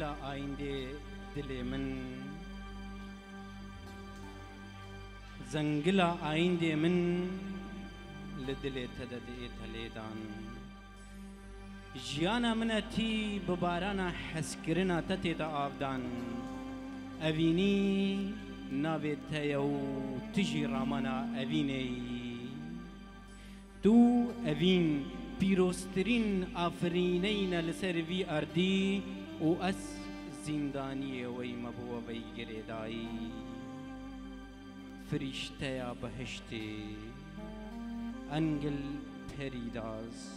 زنگلا آینده دل من زنگلا آینده من لدل تدده تلیدان جیانا من تی ببارانا حس کرنا تتی تا آفدان اوینی ناوی تیو تجی رامانا اوینی تو اوین پیروسترین آفرینین لسر وی اردی و اس زندانی وی مبو وی گریدایی فرشته یا بهشتی انگل پریداز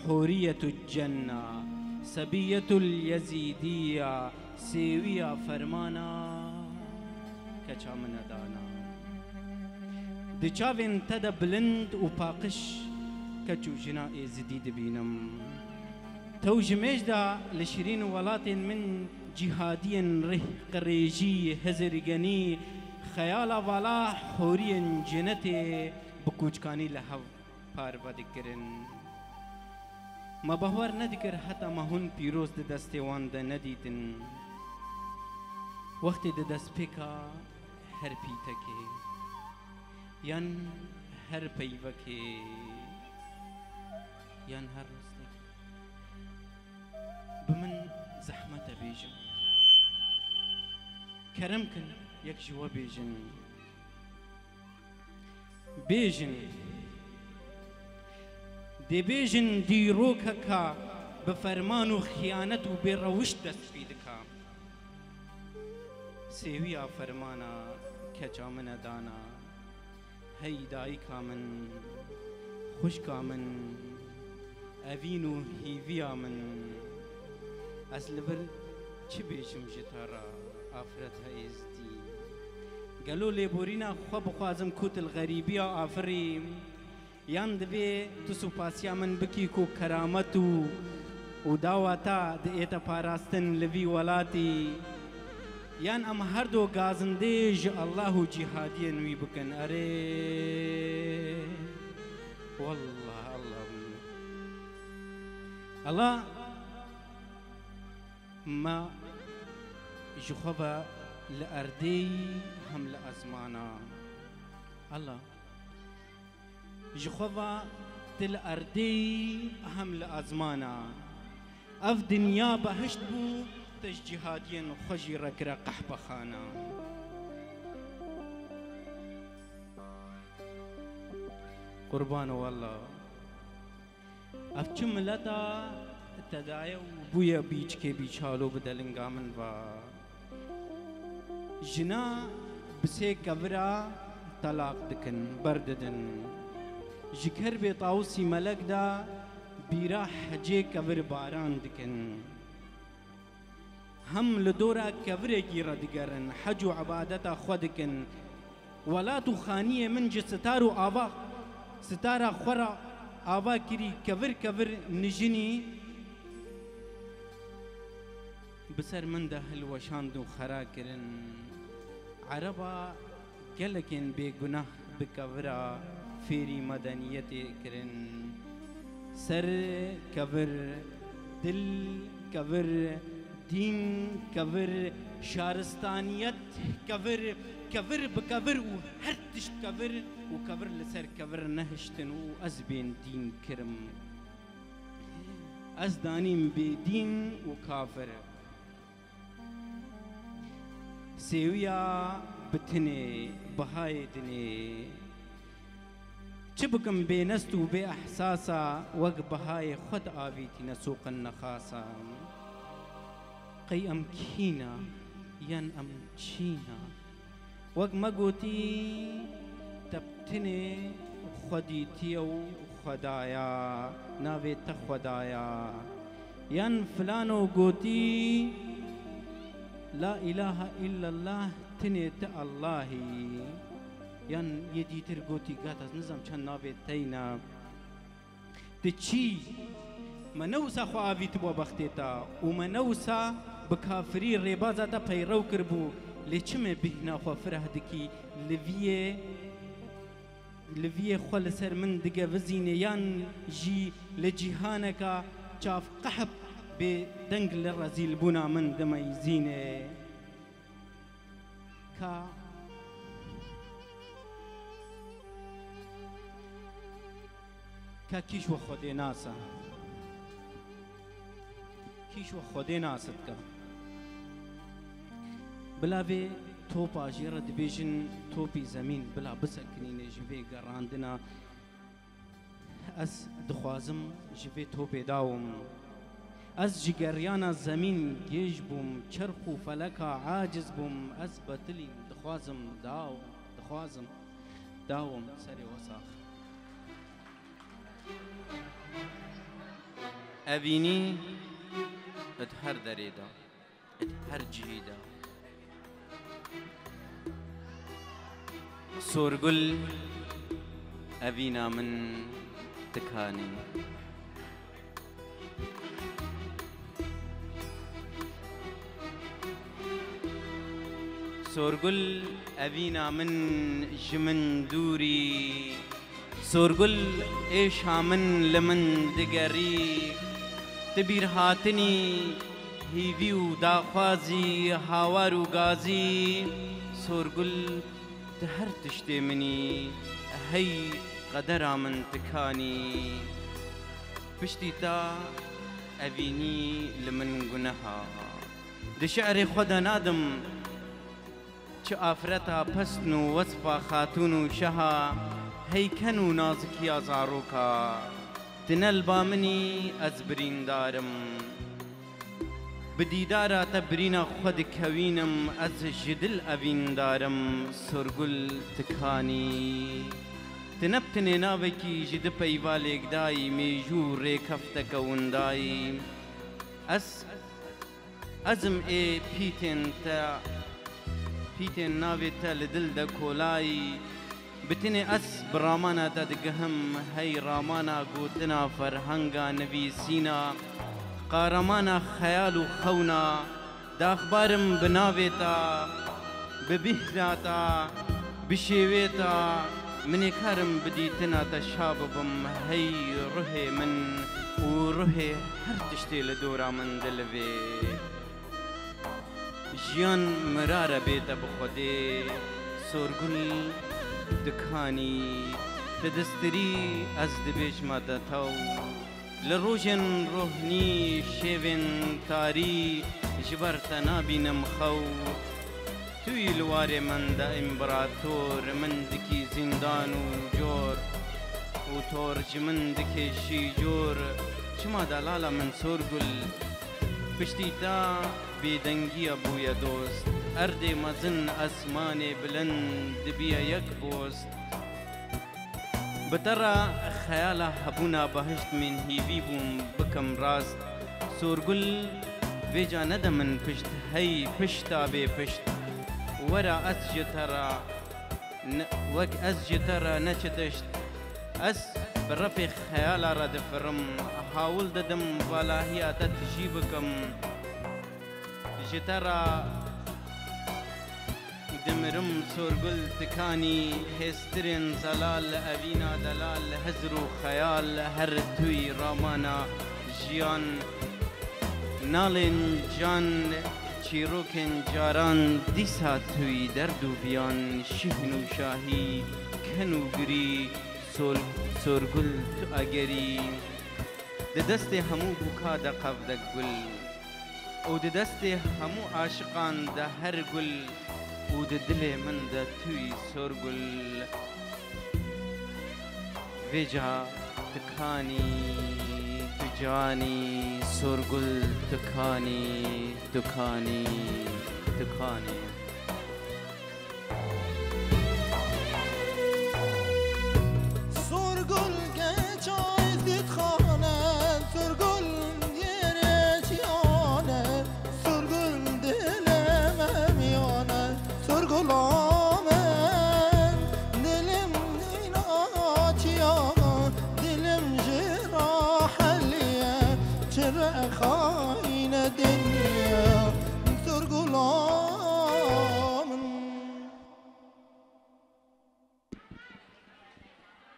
حوریت الجنة سبیت الیزیدیه سیویا فرمانا کچا من دانا دچاوین تدا بلند و پاقش کچو جنا ازدید بینم تو جميج دا لشرين ولات من جهادي رهق ريجي هزرگني خيال والا حوري جنتي بكوچكاني لهو پاروا دکرن ما بهور ندکر حتى ما هن پیروز د دستوان ده ندیدن وقت د دست پیکا هر پیتکه یان هر پیوکه یان هر رستک بمن زحمت بیجم کرم کن یک جوا بیجن بیجن دی بیجن دی روککا بفرمان و خیانت و بیروش دست پیدکا سیویا فرمانا کچا من دانا هی دائی کامن خوش کامن اوینو هیویا من اصل بر چی بیشم جتارا آفرت هایزدی گلو لیبورینا خواب خوازم کوت الغریبی آفریم یان دوی تو سپاسیا من بکی کو کرامتو و داواتا دیتا پاراستن لوی ولاتی یان ام هر دو گازندیج الله جهادی نوی بکن اره والله الله ما جخوبا لأردي هم لأزمانا الله جخوبا تل أردي هم لأزمانا اف دنيا بهشت بو تجهادين خجي ركرا قحبة خانا قربان والله اف چملتا تدايا بويا بيچ کے بیچالو بدلنگا من و جنا بسے کورا طلاق دکن برددن جکر بے طاوسی ملک دا بیرا حجے کور باران دکن هم لدورا کورے کی ردگرن حج و عبادتا خودکن ولا تو خانیه من جی ستارو آوا ستارا خورا آوا کری کور کور نجنی بسر من ده الوشاند و خرا کرن عربا گلکن بے گناہ بکورا فیری مدنیت کرن سر کور دل کور دین کور شارستانیت کور کور بکور و هر تشت کور و کور لسر کور نهشتن و از بین دین کرم از دانیم بی دین و کافر سیویا بتنی بهای دنی چبکم بے نستو بے احساسا وگ بهای خود آویتی نسوق النخاسا قی ام کینا ین ام چینا وگ مگوتی تبتنی خودیتیو خدایا ناوی تخدایا ین فلانو گوتی لا إله إلا الله تنيت الله ين يدي ترغوتي غاتس نظام چن ناوي تينا تچي منوسا خو آويت بو بختيتا ومنوسا بكافري ريبازا تا پیرو کربو لچم بهنا خو فرح دكي لویه خو سر من دگه وزینه یان جی لجیهانکا چاف قحب به دنگ لرزیل بونا من دمی زینه که کیش و خودی ناسا کیش و خودی ناست که بلا به توپا جیره دبیجن توپی زمین بلا بسکنین جوی گراندنا از دخوازم جوی توپی داوم از جگریانا زمین گیج بوم چرخ و فلکا عاجز بوم از بطلی دخوازم داوم سری وساخ أبيني ادهر دريدا ادهر جهيدا سورقل أبينا من تكاني سورقل أبينا من جمندوري سورقل إيش من لمن دقري تبير هاتني هيفيو داخوازي هاوارو غازي سورقل تهر تشتي مني هي قدرا من تكاني بشتي تا أبيني لمن قنها دشعري خدا نادم چه آفرتا پسنو وصفا خاتونو شها هيكنو نازك يا زاروكا تنل بامني أزبرين دارم بديدارا تبرينا خود كوينم از جدل أبين دارم سرگل تكاني تنبتني ناوكي جد پيواليك داي ميجور ريكفتك ونداي أزم اي بيتن ناوي تا لدل دا كولاي بتني أس برامانا تدقهم هاي رامانا قوتنا فرهنگا نبي سينا قارمانا خيالو خونا دا أخبارم بناويتا ببهداتا بشيويتا مني كارم بديتنا تشاببم هاي روحي من وروحي هر تشتي لدورا من دلوي جيان مرارة بيتا بخودي سورگل دكاني تدستري از دبيش ما دتاو لروجن روحني شيفن تاري جبرتنا بينم خو توي الواري من دا امبراطور من دكي زندان وجور وتورج من دكي شيجور شما دلالا من سورگل بشتيتا بيدنگي ابويا دوست أردي مزن أسماني بلند بيا يكبوست بترى خيالة هبونا بهشت من هيفي بوم بكم راست سورگل فيجا ندى من پشت هي پشتا بي پشت ورا أسجترا وك أسجترا نچتشت أس برفي خيالة رد فرم هاول ددم والا هي تتجيبكم جترا دمرم سورگل تكاني هسترين زلال أبينا دلال هزرو خيال هر توي رامانا جيان نالن جان چيروكن جاران ديسا توي دردو بيان شهنو شاهي كنو گري سورگل تو اگري دست همو بوكا دا قفدك گل او دست همو عاشقان دا هر گل و دل من دا توی سورگل ویجا تکانی تجانی سورگل تکانی تکانی تکانی سورگل گچ آیزید خانه سورگل یره چیانه سورگل دلم میانه سورگل آمن دلم نینا چیا دلم جراح لیه چرا خاین دنیا سورگل آمن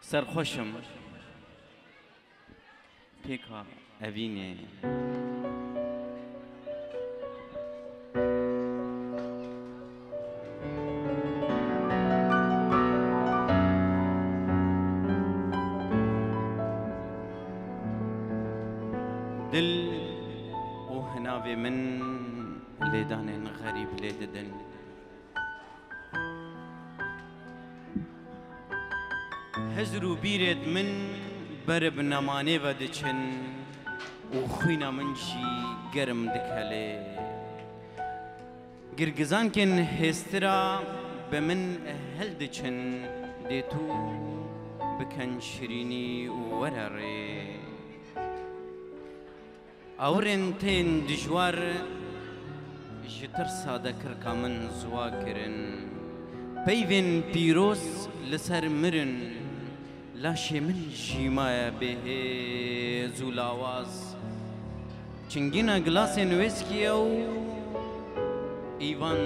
سرخوشم پیکا اوینه دل و هناوي من ليدان غريب ليددن هزرو بيرد من برب نماني ودچن و خوينا منشي گرم دكالي گرگزان كن هسترا بمن هل دچن ديتو بكن شريني وراري اورن تين دجوار جتر ساده کرکا من زوا کرن پیوین پیروز لسر مرن لاشه من جیمای به زولاواز چنگینا گلاسن ویسکی او ایوان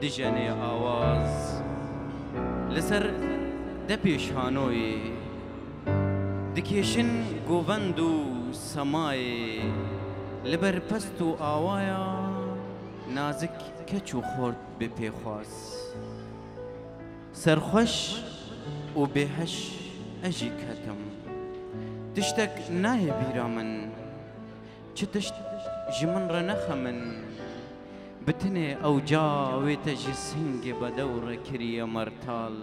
دجنه آواز لسر دپیشانوی دکیشن گووندو سمای لبر پستو آوایا نازک کچو خورد به پیخواست سرخوش و بهش اجی کتم تشتک نای بیرامن چه تشت جمن را نخمن بتنه او جاوی تجی سنگ بدور کری مرتال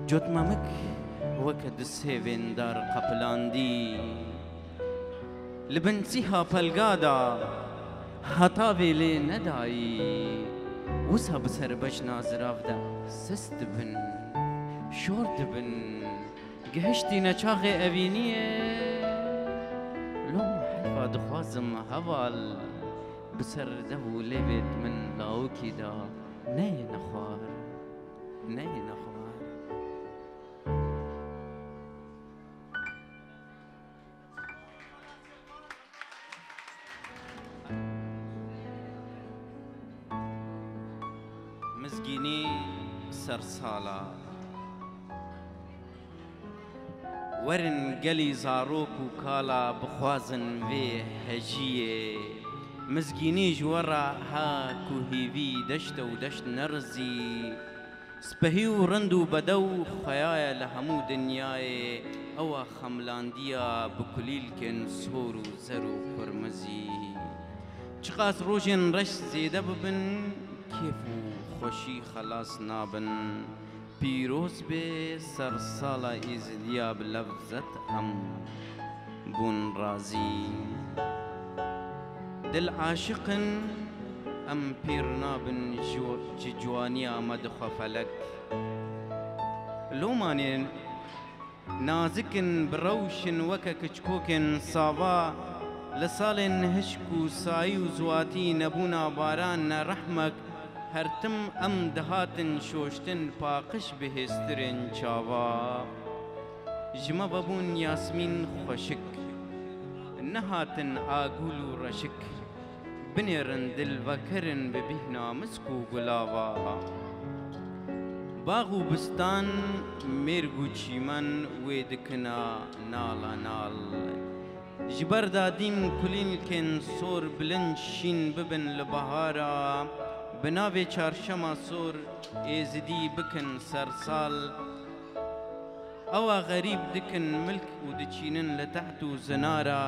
جد ممک وکد سیوین دار قپلاندی لبنسيها پلگادا هتاوي لي نداي وسا بسر بجنا زرافدا سست بن شورد بن گهشتي نچاغي اوينيه لو حلفا دخوازم هوال بسر دهو ليبت من لاوكي دا ناي نخوار ناي نخوار مزگینی سرسالا ورن گلی زاروک و کالا بخوازن وی هجیه مزگینی جورا هاکو هیوی دشت و دشت نرزی سپهی و رند و بدو خیای لهمو دنیای او خملاندیا بکلیل کن سور و زر و پرمزی چقاس روشن رش زیده ببن کیفو خوشی خلاص نابن پیروز به سرسالا ایزدیا بلفظت ام بون رازی دل عاشقن ام پیر نابن جوانیا مدخ فلک لومانین نازکن بروشن وکا کچکوکن صابا لسالن هشکو سایو زواتی نبونا باران رحمک هرتم ام دهاتن شوشتن پاقش بهسترن چاوا جمع ببون یاسمین خوشک نهاتن آگول و رشک بنیرن دل و کرن ببهنا مسکو گلاوا باغ و بستان میرگو چیمن ویدکنا نالا نال جبر دادیم کلین کن سور بلند شین ببن لبهارا بناوی چارشما سور ایزدی بکن سرسال اوا غریب دکن ملک و دچینن لتحتو زنارا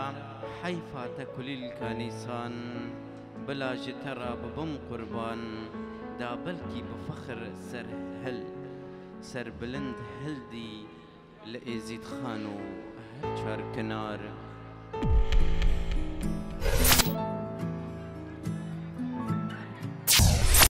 حیفا تکلیل کانیسان بلا جترا ببم قربان دا بلکی بفخر سر هل سر بلند هل دی لئیزید خانو هر چار کنار